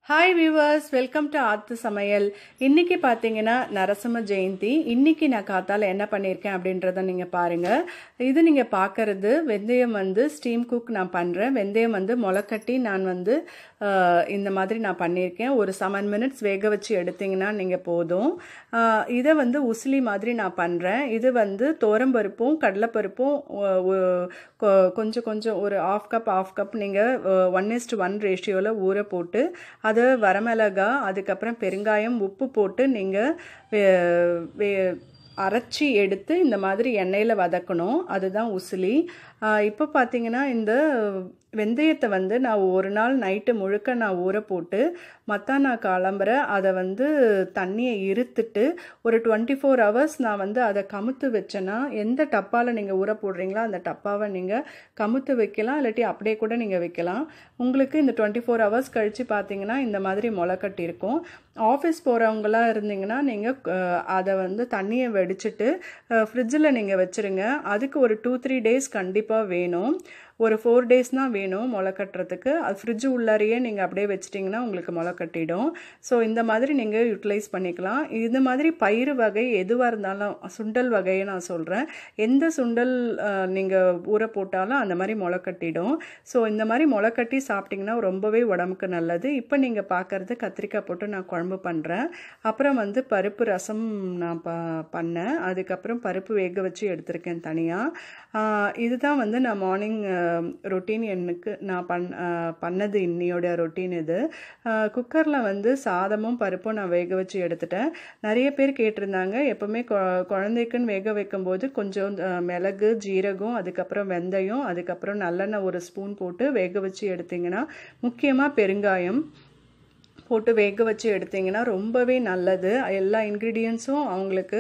Hi viewers, welcome to ஆத்து சமையல். இன்னைக்கு பாத்தீங்கன்னா நரசிம்ம ஜெயந்தி. இன்னைக்கு நான் காத்தால என்ன பண்ணிருக்கேன் அப்படின்றத நீங்க பாருங்க. இது நீங்க பார்க்கிறது வெந்தயம் வந்து ஸ்டீம் குக் நான் பண்றேன். வெந்தயம் வந்து முளைக்கட்டி நான் வந்து இந்த மாதிரி நான் பண்ணியிருக்கேன். ஒரு 7 minutes வேக வச்சு எடுத்தீங்கன்னா நீங்க போதும். இதை வந்து உசிலி மாதிரி நான் பண்றேன். இது வந்து தோரம்பருப்பும் கடலைப்பருப்பும் கொஞ்சம் கொஞ்சம் ஒரு half cup நீங்க 1:1 ரேஷியோல ஊற போட்டு அது வரமிளகா அதுக்கப்புறம் பெருங்காயம் உப்பு போட்டு நீங்கள் அரைச்சி எடுத்து இந்த மாதிரி எண்ணெயில் வதக்கணும். அதுதான் உசிலி. இப்போ பார்த்தீங்கன்னா இந்த வெந்தயத்தை வந்து நான் ஒரு நாள் நைட்டு முழுக்க நான் ஊற போட்டு நான் கிளம்புற அதை வந்து தண்ணியை இருத்துட்டு ஒரு 24 hours நான் வந்து அதை கமுத்து வச்சேன்னா எந்த டப்பாவில் நீங்கள் ஊற போடுறீங்களோ அந்த டப்பாவை நீங்கள் கமுத்து வைக்கலாம், இல்லாட்டி அப்படியே கூட நீங்கள் வைக்கலாம். உங்களுக்கு இந்த 24 hours கழித்து பார்த்தீங்கன்னா இந்த மாதிரி முளைக்கட்டி இருக்கும். ஆஃபீஸ் போகிறவங்களாம் இருந்தீங்கன்னா நீங்கள் அதை வந்து தண்ணியை வெடிச்சிட்டு ஃப்ரிட்ஜில் நீங்கள் வச்சுருங்க. அதுக்கு ஒரு 2-3 days கண்டிப்பாக வேணும். ஒரு 4 days தான் வேணும் முளை கட்டுறதுக்கு. அது ஃப்ரிட்ஜ் உள்ளாரையே நீங்கள் அப்படியே வச்சிட்டிங்கன்னா உங்களுக்கு முளை கட்டிடும். ஸோ இந்த மாதிரி நீங்கள் யூட்டிலைஸ் பண்ணிக்கலாம். இந்த மாதிரி பயிறு வகை எதுவாக இருந்தாலும் சுண்டல் வகையை நான் சொல்கிறேன். எந்த சுண்டல் நீங்கள் ஊற போட்டாலும் அந்த மாதிரி முளை கட்டிடும். ஸோ இந்த மாதிரி முளை கட்டி சாப்பிட்டிங்கன்னா ரொம்பவே உடம்புக்கு நல்லது. இப்போ நீங்கள் பார்க்குறது கத்திரிக்காய் போட்டு நான் குழம்பு பண்ணுறேன். அப்புறம் வந்து பருப்பு ரசம் நான் பண்ணேன். அதுக்கப்புறம் பருப்பு வேக வச்சு எடுத்திருக்கேன் தனியாக. இதுதான் வந்து நான் மார்னிங் ரொட்டீன் எனக்கு நான் பண்ணது இன்னையோட ரொட்டீன் இது. குக்கரில் வந்து சாதமும் பருப்பும் நான் வேக வச்சு எடுத்துட்டேன். நிறைய பேர் கேட்டிருந்தாங்க, எப்போவுமே குழந்தைக்குன்னு வேக வைக்கும்போது கொஞ்சம் மிளகு ஜீரகம் அதுக்கப்புறம் வெந்தயம் அதுக்கப்புறம் நல்லெண்ணெய் ஒரு ஸ்பூன் போட்டு வேக வச்சு எடுத்திங்கன்னா, முக்கியமாக பெருங்காயம் போட்டு வேக வச்சு எடுத்திங்கன்னா ரொம்பவே நல்லது. எல்லா இன்க்ரீடியன்ஸும் அவங்களுக்கு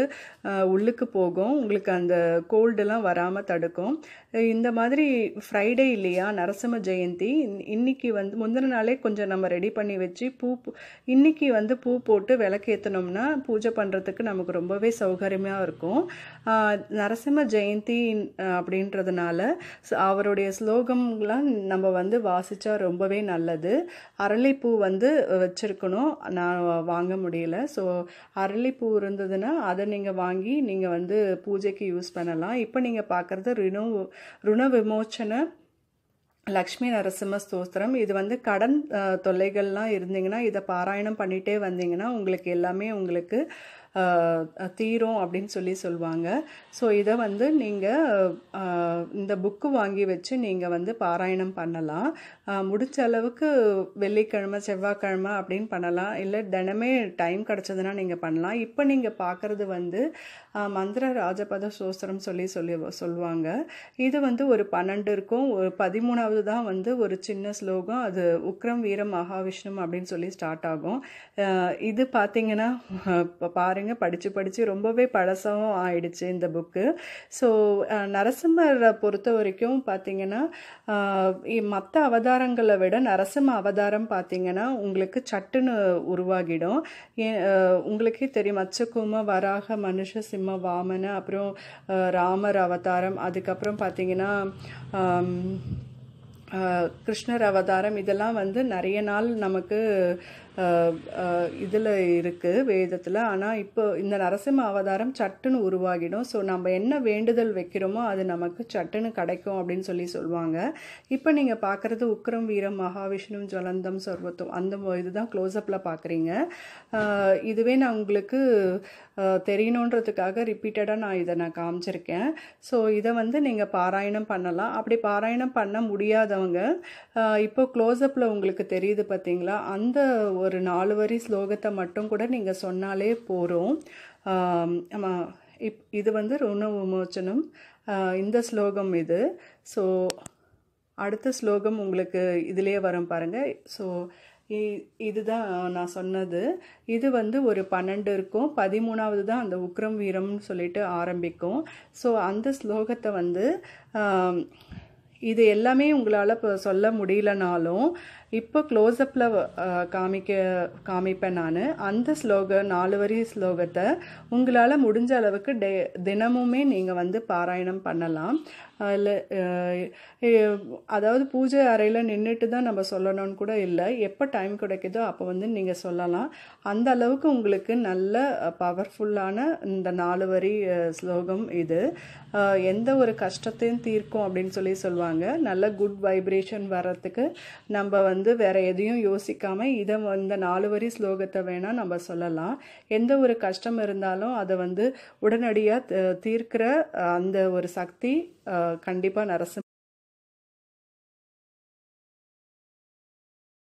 உள்ளுக்கு போகும். உங்களுக்கு அந்த கோல்டெல்லாம் வராமல் தடுக்கும். இந்த மாதிரி ஃப்ரைடே இல்லையா நரசிம்ம ஜெயந்தி, இன்னைக்கு வந்து முந்தின நாளே கொஞ்சம் நம்ம ரெடி பண்ணி வச்சு இன்னைக்கு வந்து பூ போட்டு விளக்கேற்றினோம்னா பூஜை பண்ணுறதுக்கு நமக்கு ரொம்பவே சௌகரியமாக இருக்கும். நரசிம்ம ஜெயந்தி அப்படின்றதுனால அவருடைய ஸ்லோகம்லாம் நம்ம வந்து வாசித்தா ரொம்பவே நல்லது. அரளிப்பூ வந்து வச்சுருக்கணும், நான் வாங்க முடியல. ஸோ அரளிப்பூ இருந்ததுன்னா அதை நீங்கள் வாங்கி நீங்கள் வந்து பூஜைக்கு யூஸ் பண்ணலாம். இப்போ நீங்கள் பார்க்குறது ருண விமோச்சன லக்ஷ்மி நரசிம்ம ஸ்தோத்திரம். இது வந்து கடன் தொல்லைகள்லாம் இருந்தீங்கன்னா இதை பாராயணம் பண்ணிகிட்டே வந்தீங்கன்னா உங்களுக்கு எல்லாமே உங்களுக்கு தீரும் அப்படின்னு சொல்லுவாங்க. ஸோ இதை வந்து நீங்கள் இந்த புக்கு வாங்கி வச்சு நீங்கள் வந்து பாராயணம் பண்ணலாம். முடிஞ்ச அளவுக்கு வெள்ளிக்கிழமை செவ்வாய்க்கிழமை அப்படின்னு பண்ணலாம், இல்லை தினமே டைம் கிடச்சதுன்னா நீங்கள் பண்ணலாம். இப்போ நீங்கள் பார்க்குறது வந்து மந்திர ராஜபத ஸ்தோத்திரம் சொல்லுவாங்க. இது வந்து ஒரு 12 இருக்கும். ஒரு 13வது தான் வந்து ஒரு சின்ன ஸ்லோகம். அது உக்ரம் வீரம் மகாவிஷ்ணு அப்படின்னு ஸ்டார்ட் ஆகும். இது பார்த்தீங்கன்னா பாருங்க, படித்து ரொம்பவே பழசாகவும் ஆயிடுச்சு இந்த புக்கு. ஸோ நரசிம்மரை பொறுத்த வரைக்கும் பார்த்தீங்கன்னா மற்ற அவதாரங்களை விட நரசிம்ம அவதாரம் பார்த்தீங்கன்னா உங்களுக்கு சட்டுன்னு உருவாகிடும். உங்களுக்கே தெரியும், மச்சகும வராக மனுஷ சிம்ம வாமன, அப்புறம் ராமர் அவதாரம், அதுக்கப்புறம் பார்த்தீங்கன்னா கிருஷ்ணர் அவதாரம். இதெல்லாம் வந்து நிறைய நாள் நமக்கு இதில் இருக்குது வேதத்தில். ஆனால் இப்போ இந்த நரசிம்ம அவதாரம் சட்டுன்னு உருவாகிடும். ஸோ நம்ம என்ன வேண்டுதல் வைக்கிறோமோ அது நமக்கு சட்டுன்னு கிடைக்கும் அப்படின்னு சொல்லுவாங்க. இப்போ நீங்கள் பார்க்குறது உக்ரம் வீரம் மகாவிஷ்ணு ஜலந்தம் சர்வத்தும், அந்த இதுதான் க்ளோஸ்அப்பில் பார்க்குறீங்க. இதுவே நான் உங்களுக்கு தெரியணுன்றதுக்காக ரிப்பீட்டடாக நான் காமிச்சிருக்கேன். ஸோ இதை வந்து நீங்கள் பாராயணம் பண்ணலாம். அப்படி பாராயணம் பண்ண முடியாதவங்க இப்போ க்ளோஸ்அப்பில் உங்களுக்கு தெரியுது பார்த்தீங்களா, அந்த ஒரு 4 வரி ஸ்லோகத்தை மட்டும் கூட நீங்கள் சொன்னாலே போகிறோம். இது வந்து ருண விமோச்சனம் இந்த ஸ்லோகம் இது. ஸோ அடுத்த ஸ்லோகம் உங்களுக்கு இதிலே வரும் பாருங்கள். ஸோ இதுதான் நான் சொன்னது. இது வந்து ஒரு 12 இருக்கும். 13வது தான் அந்த உக்ரம் வீரம்னு சொல்லிட்டு ஆரம்பிக்கும். ஸோ அந்த ஸ்லோகத்தை வந்து இது எல்லாமே உங்களால் இப்போ சொல்ல முடியலனாலும் இப்போ க்ளோஸ்அப்பில் காமிப்பேன் நான். அந்த 4 வரி ஸ்லோகத்தை உங்களால் முடிஞ்ச அளவுக்கு தினமுமே நீங்கள் வந்து பாராயணம் பண்ணலாம். அதாவது பூஜை அறையில் நின்றுட்டு தான் நம்ம சொல்லணும்னு கூட இல்லை, எப்போ டைம் கிடைக்குதோ அப்போ வந்து நீங்கள் சொல்லலாம். அந்த அளவுக்கு உங்களுக்கு நல்ல பவர்ஃபுல்லான இந்த 4 வரி ஸ்லோகம் இது. எந்த ஒரு கஷ்டத்தையும் தீர்க்கும் அப்படின்னு சொல்லுவாங்க. நல்ல குட் வைப்ரேஷன் வர்றதுக்கு நம்ம வந்து வேற எதையும் யோசிக்காமல் இதை இந்த 4 வரி ஸ்லோகத்தை வேணால் நம்ம சொல்லலாம். எந்த ஒரு கஷ்டம் இருந்தாலும் அதை வந்து உடனடியாக தீர்க்கிற அந்த ஒரு சக்தி கண்டிப்பாக நரசிம்ம